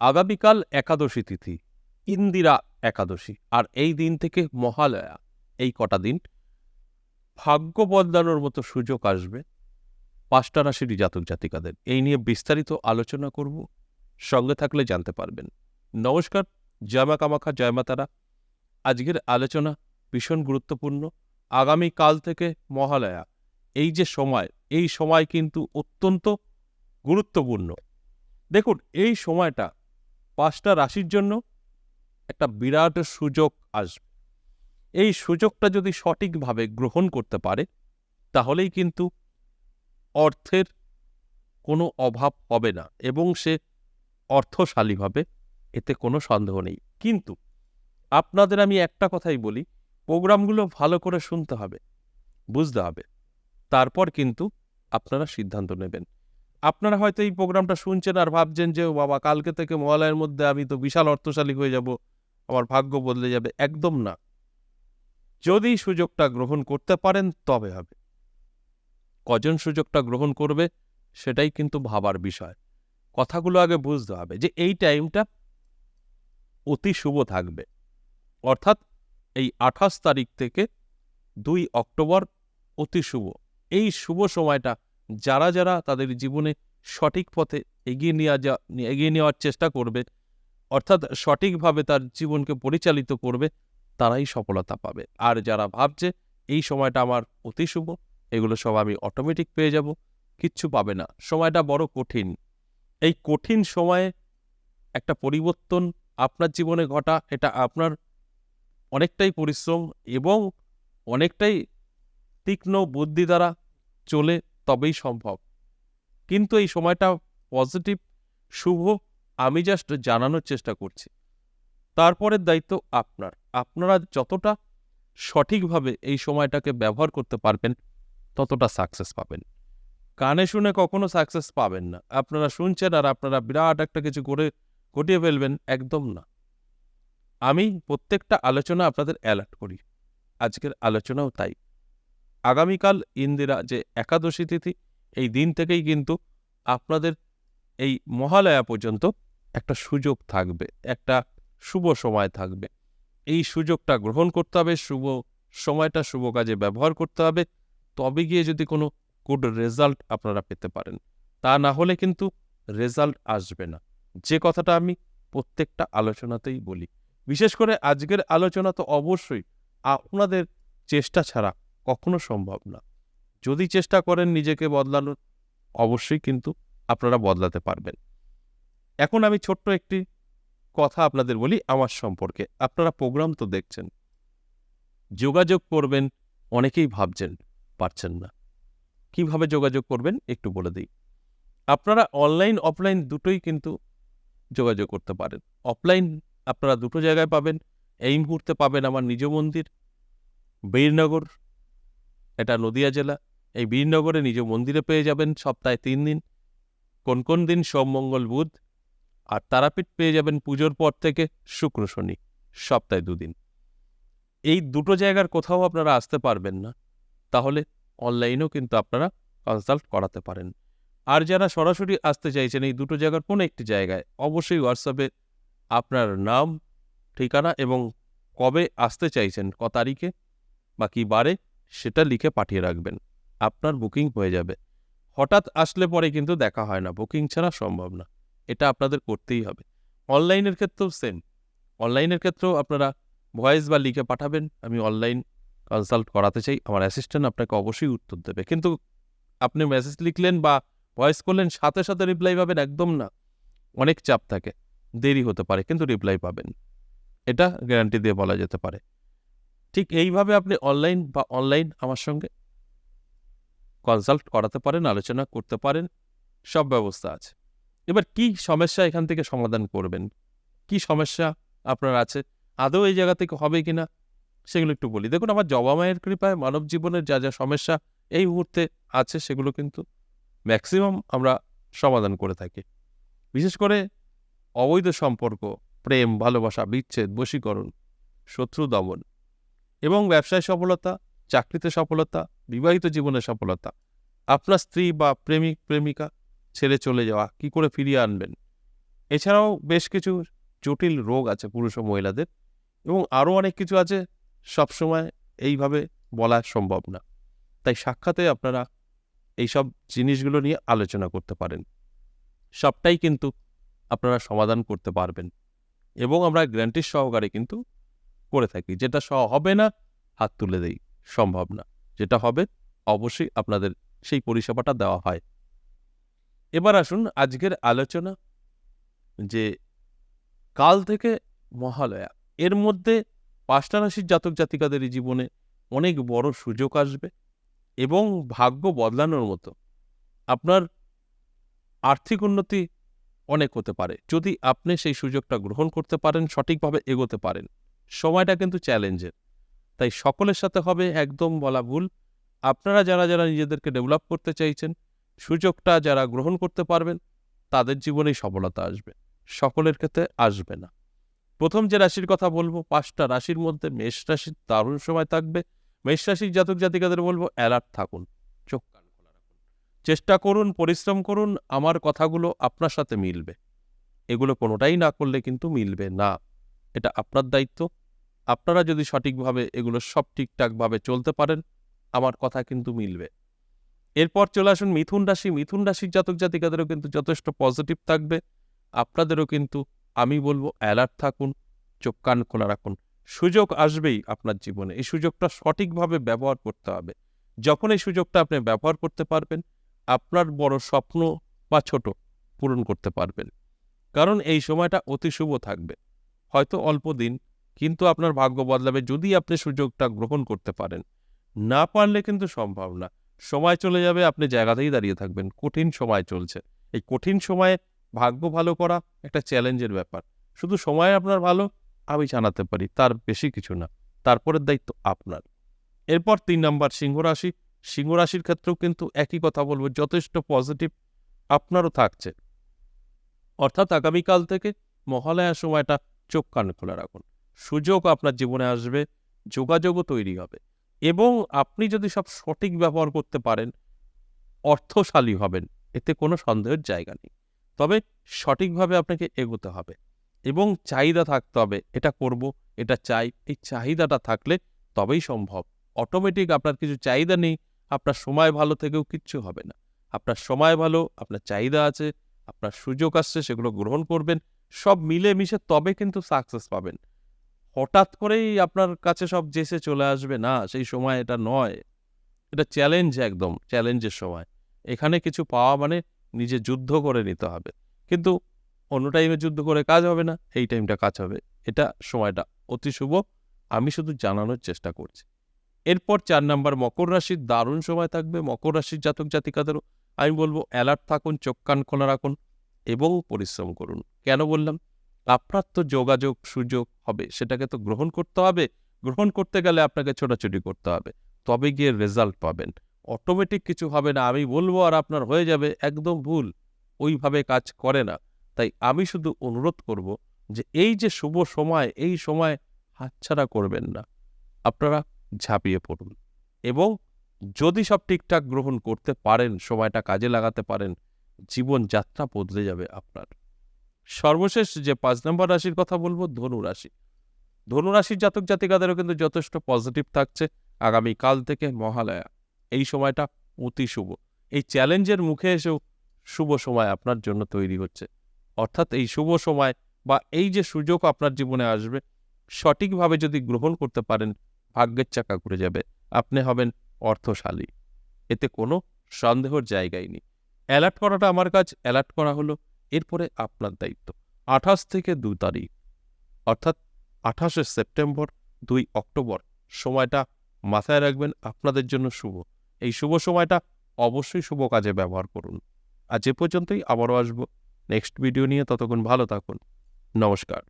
আগামীকাল একাদশী তিথি, ইন্দিরা একাদশী। আর এই দিন থেকে মহালয়া, এই কটা দিন ভাগ্য বদলানোর মতো সুযোগ আসবে ৫টা রাশির জাতক জাতিকাদের। এই নিয়ে বিস্তারিত আলোচনা করব, সঙ্গে থাকলে জানতে পারবেন। নমস্কার, জয় মা কামাখ্যা, জয় মা তারা। আজকের আলোচনা ভীষণ গুরুত্বপূর্ণ। আগামীকাল থেকে মহালয়া, এই যে সময়, এই সময় কিন্তু অত্যন্ত গুরুত্বপূর্ণ। দেখুন, এই সময়টা ৫টা রাশির জন্য একটা বিরাট সুযোগ আসবে। এই সুযোগটা যদি সঠিকভাবে গ্রহণ করতে পারে, তাহলেই কিন্তু অর্থের কোনো অভাব হবে না এবং সে অর্থশালী হবে, এতে কোনো সন্দেহ নেই। কিন্তু আপনাদের আমি একটা কথাই বলি, প্রোগ্রামগুলো ভালো করে শুনতে হবে, বুঝতে হবে, তারপর কিন্তু আপনারা সিদ্ধান্ত নেবেন। আপনারা হয়তো এই প্রোগ্রামটা শুনছেন আর ভাবছেন যে, ও বাবা, কালকে থেকে মহালয়ার মধ্যে আমি তো বিশাল অর্থশালী হয়ে যাব, আমার ভাগ্য বদলে যাবে। একদম না। যদি সুযোগটা গ্রহণ করতে পারেন তবে হবে। কজন সুযোগটা গ্রহণ করবে সেটাই কিন্তু ভাবার বিষয়। কথাগুলো আগে বুঝতে হবে যে এই টাইমটা অতি শুভ থাকবে। অর্থাৎ এই ২৮ তারিখ থেকে ২ অক্টোবর অতি শুভ। এই শুভ সময়টা যারা যারা তাদের জীবনে সঠিক পথে এগিয়ে নেওয়ার চেষ্টা করবে, অর্থাৎ সঠিকভাবে তার জীবনকে পরিচালিত করবে, তারাই সফলতা পাবে। আর যারা ভাবছে এই সময়টা আমার অতি শুভ, এগুলো সব আমি অটোমেটিক পেয়ে যাব, কিচ্ছু পাবে না। সময়টা বড় কঠিন। এই কঠিন সময়ে একটা পরিবর্তন আপনার জীবনে ঘটা, এটা আপনার অনেকটাই পরিশ্রম এবং অনেকটাই তীক্ষ্ণ বুদ্ধি দ্বারা চলে তবেই সম্ভব। কিন্তু এই সময়টা পজিটিভ, শুভ, আমি জাস্ট জানানোর চেষ্টা করছি। তারপরের দায়িত্ব আপনার। আপনারা যতটা সঠিকভাবে এই সময়টাকে ব্যবহার করতে পারবেন, ততটা সাকসেস পাবেন। কানে শুনে কখনো সাকসেস পাবেন না। আপনারা শুনছেন আর আপনারা বিরাট একটা কিছু করে ঘটিয়ে ফেলবেন, একদম না। আমি প্রত্যেকটা আলোচনা আপনাদের অ্যালার্ট করি। আজকের আলোচনাও তাই। আগামীকাল ইন্দিরা যে একাদশী তিথি, এই দিন থেকেই কিন্তু আপনাদের এই মহালয়া পর্যন্ত একটা সুযোগ থাকবে, একটা শুভ সময় থাকবে। এই সুযোগটা গ্রহণ করতে হবে, শুভ সময়টা শুভ কাজে ব্যবহার করতে হবে, তবে গিয়ে যদি কোনো গুড রেজাল্ট আপনারা পেতে পারেন। তা না হলে কিন্তু রেজাল্ট আসবে না। যে কথাটা আমি প্রত্যেকটা আলোচনাতেই বলি। বিশেষ করে আজকের আলোচনা তো অবশ্যই আপনাদের চেষ্টা ছাড়া কখনো সম্ভব না। যদি চেষ্টা করেন নিজেকে বদলানোর, অবশ্যই কিন্তু আপনারা বদলাতে পারবেন। এখন আমি ছোট্ট একটি কথা আপনাদের বলি আমার সম্পর্কে। আপনারা প্রোগ্রাম তো দেখছেন, যোগাযোগ করবেন অনেকেই ভাবছেন, পারছেন না। কিভাবে যোগাযোগ করবেন একটু বলে দিই। আপনারা অনলাইন অফলাইন দুটোই কিন্তু যোগাযোগ করতে পারেন। অফলাইন আপনারা দুটো জায়গায় পাবেন। এই মুহূর্তে পাবেন আমার নিজ মন্দির, বীরনগর, এটা নদিয়া জেলা। এই বীরনগরে নিজ মন্দিরে পেয়ে যাবেন সপ্তাহে ৩ দিন। কোন কোন দিন? সোম, মঙ্গল, বুধ। আর তারাপীঠ পেয়ে যাবেন পুজোর পর থেকে শুক্র, শনি, সপ্তাহে ২ দিন। এই দুটো জায়গার কোথাও আপনারা আসতে পারবেন না, তাহলে অনলাইনেও কিন্তু আপনারা কনসাল্ট করাতে পারেন। আর যারা সরাসরি আসতে চাইছেন এই দুটো জায়গার কোনো একটি জায়গায়, অবশ্যই হোয়াটসঅ্যাপে আপনার নাম, ঠিকানা এবং কবে আসতে চাইছেন, ক তারিখে বা কী বারে, সেটা লিখে পাঠিয়ে রাখবেন। আপনার বুকিং হয়ে যাবে। হঠাৎ আসলে পরে কিন্তু দেখা হয় না, বুকিং ছাড়া সম্ভব না। এটা আপনাদের করতেই হবে। অনলাইনের ক্ষেত্রেও সেম। অনলাইনের ক্ষেত্রেও আপনারা ভয়েস বা লিখে পাঠাবেন, আমি অনলাইন কনসাল্ট করাতে চাই। আমার অ্যাসিস্ট্যান্ট আপনাকে অবশ্যই উত্তর দেবে। কিন্তু আপনি মেসেজ লিখলেন বা ভয়েস করলেন, সাথে সাথে রিপ্লাই পাবেন, একদম না। অনেক চাপ থাকে, দেরি হতে পারে, কিন্তু রিপ্লাই পাবেন। এটা গ্যারান্টি দিয়ে বলা যেতে পারে। ঠিক এইভাবে আপনি অনলাইন আমার সঙ্গে কনসাল্ট করাতে পারেন, আলোচনা করতে পারেন, সব ব্যবস্থা আছে। এবার কি সমস্যা এখান থেকে সমাধান করবেন, কি সমস্যা আপনার আছে, আদৌ এই জায়গা থেকে হবে কিনা, সেগুলো একটু বলি। দেখুন, আমার জবা মায়ের কৃপায় মানব জীবনের যা যা সমস্যা এই মুহূর্তে আছে, সেগুলো কিন্তু ম্যাক্সিমাম আমরা সমাধান করে থাকি। বিশেষ করে অবৈধ সম্পর্ক, প্রেম, ভালোবাসা, বিচ্ছেদ, বশীকরণ, শত্রু দমন এবং ব্যবসায় সফলতা, চাকরিতে সফলতা, বিবাহিত জীবনে সফলতা। আপনার স্ত্রী বা প্রেমিকা ছেড়ে চলে যাওয়া, কি করে ফিরিয়ে আনবেন, এছাড়াও বেশ কিছু জটিল রোগ আছে পুরুষ ও মহিলাদের, এবং আরও অনেক কিছু আছে সবসময় এইভাবে বলা সম্ভব না। তাই সাক্ষাতে আপনারা এইসব জিনিসগুলো নিয়ে আলোচনা করতে পারেন। সবটাই কিন্তু আপনারা সমাধান করতে পারবেন, এবং আমরা গ্যারান্টির সহকারে কিন্তু করে থাকি। যেটা হবে না, হাত তুলে দেই, সম্ভব না। যেটা হবে অবশ্যই আপনাদের সেই পরিষেবাটা দেওয়া হয়। এবার আসুন আজকের আলোচনা, যে কাল থেকে মহালয়া, এর মধ্যে ৫টা রাশির জাতক জাতিকাদের জীবনে অনেক বড় সুযোগ আসবে, এবং ভাগ্য বদলানোর মতো আপনার আর্থিক উন্নতি অনেক হতে পারে যদি আপনি সেই সুযোগটা গ্রহণ করতে পারেন, সঠিকভাবে এগোতে পারেন। সময়টা কিন্তু চ্যালেঞ্জের, তাই সকলের সাথে হবে একদম বলা ভুল। আপনারা যারা যারা নিজেদেরকে ডেভেলপ করতে চাইছেন, সুযোগটা যারা গ্রহণ করতে পারবেন, তাদের জীবনেই সফলতা আসবে, সকলের ক্ষেত্রে আসবে না। প্রথম যে রাশির কথা বলবো, ৫টা রাশির মধ্যে মেষ রাশির দারুণ সময় থাকবে। মেষ রাশির জাতক জাতিকাদের বলবো অ্যালার্ট থাকুন, চোখ কান খোলা রাখুন, চেষ্টা করুন, পরিশ্রম করুন, আমার কথাগুলো আপনার সাথে মিলবে। এগুলো কোনোটাই না করলে কিন্তু মিলবে না, এটা আপনার দায়িত্ব। আপনারা যদি সঠিকভাবে এগুলো সব ঠিকঠাকভাবে চলতে পারেন, আমার কথা কিন্তু মিলবে। এরপর চলে আসুন মিথুন রাশি। মিথুন রাশির জাতক জাতিকাদেরও কিন্তু যথেষ্ট পজিটিভ থাকবে। আপনাদেরও কিন্তু আমি বলবো অ্যালার্ট থাকুন, চোখ কান খোলা রাখুন। সুযোগ আসবেই আপনার জীবনে, এই সুযোগটা সঠিকভাবে ব্যবহার করতে হবে। যখন এই সুযোগটা আপনি ব্যবহার করতে পারবেন, আপনার বড় স্বপ্ন বা ছোট পূরণ করতে পারবেন। কারণ এই সময়টা অতি শুভ থাকবে, হয়তো অল্প দিন, কিন্তু আপনার ভাগ্য বদলাবে যদি আপনি সুযোগটা গ্রহণ করতে পারেন। না পারলে কিন্তু সম্ভব না, সময় চলে যাবে, আপনি জায়গাতেই দাঁড়িয়ে থাকবেন। কঠিন সময় চলছে, এই কঠিন সময়ে ভাগ্য ভালো করা একটা চ্যালেঞ্জের ব্যাপার। শুধু সময় আপনার ভালো আমি জানাতে পারি, তার বেশি কিছু না, তারপরের দায়িত্ব আপনার। এরপর ৩ নম্বর সিংহ রাশি। সিংহ রাশির ক্ষেত্রেও কিন্তু একই কথা বলবো, যথেষ্ট পজিটিভ আপনারও থাকছে। অর্থাৎ আগামীকাল থেকে মহালয়ার সময়টা চোখ কান খোলা রাখুন, সুযোগ আপনার জীবনে আসবে, যোগাযোগও তৈরি হবে, এবং আপনি যদি সব সঠিক ব্যবহার করতে পারেন, অর্থশালী হবেন, এতে কোনো সন্দেহের জায়গা নেই। তবে সঠিকভাবে আপনাকে এগোতে হবে, এবং চাহিদা থাকতে হবে, এটা করব, এটা চাই, এই চাহিদাটা থাকলে তবেই সম্ভব। অটোমেটিক আপনার কিছু চাহিদা নেই, আপনার সময় ভালো থেকেও কিচ্ছু হবে না। আপনার সময় ভালো, আপনার চাহিদা আছে, আপনার সুযোগ আসছে, সেগুলো গ্রহণ করবেন, সব মিলে মিশে তবে কিন্তু সাকসেস পাবেন। হঠাৎ করেই আপনার কাছে সব জেসে চলে আসবে না, সেই সময় এটা নয়। এটা চ্যালেঞ্জ, একদম চ্যালেঞ্জের সময়। এখানে কিছু পাওয়া মানে নিজে যুদ্ধ করে নিতে হবে। কিন্তু অন্য টাইমে যুদ্ধ করে কাজ হবে না, এই টাইমটা কাজ হবে। এটা সময়টা অতি শুভ, আমি শুধু জানানোর চেষ্টা করছি। এরপর ৪ নাম্বার মকর রাশির দারুণ সময় থাকবে। মকর রাশির জাতক জাতিকাদেরও আমি বলবো অ্যালার্ট থাকুন, চোখ কান খোলা রাখুন, এবং পরিশ্রম করুন। কেন বললাম? আপনার তো যোগাযোগ সুযোগ হবে, সেটাকে তো গ্রহণ করতে হবে। গ্রহণ করতে গেলে আপনাকে ছোটাছুটি করতে হবে, তবে গিয়ে রেজাল্ট পাবেন। অটোমেটিক কিছু হবে না, আমি বলবো আর আপনার হয়ে যাবে, একদম ভুল। ওইভাবে কাজ করে না। তাই আমি শুধু অনুরোধ করব যে এই যে শুভ সময়, এই সময় হাতছাড়া করবেন না। আপনারা ঝাঁপিয়ে পড়ুন, এবং যদি সব ঠিকঠাক গ্রহণ করতে পারেন, সময়টা কাজে লাগাতে পারেন, জীবনযাত্রা বদলে যাবে আপনার। সর্বশেষ যে ৫ নম্বর রাশির কথা বলবো, ধনু রাশি। ধনু রাশির জাতক জাতিকাদেরও কিন্তু যথেষ্ট পজিটিভ থাকছে। আগামীকাল থেকে মহালয়া, এই সময়টা অতি শুভ। এই চ্যালেঞ্জের মুখে এসেও শুভ সময় আপনার জন্য তৈরি হচ্ছে। অর্থাৎ এই শুভ সময় বা এই যে সুযোগ আপনার জীবনে আসবে, সঠিকভাবে যদি গ্রহণ করতে পারেন, ভাগ্যের চাকা ঘুরে যাবে, আপনি হবেন অর্থশালী, এতে কোনো সন্দেহের জায়গাই নেই। অ্যালার্ট করাটা আমার কাজ, অ্যালার্ট করা হলো। এরপরে আপনার দায়িত্ব ২৮ থেকে ২ তারিখ, অর্থাৎ ২৮শে সেপ্টেম্বর, ২ অক্টোবর, সময়টা মাথায় রাখবেন, আপনাদের জন্য শুভ। এই শুভ সময়টা অবশ্যই শুভ কাজে ব্যবহার করুন। আজ এ পর্যন্তই, আবারও আসবো নেক্সট ভিডিও নিয়ে। ততক্ষণ ভালো থাকুন, নমস্কার।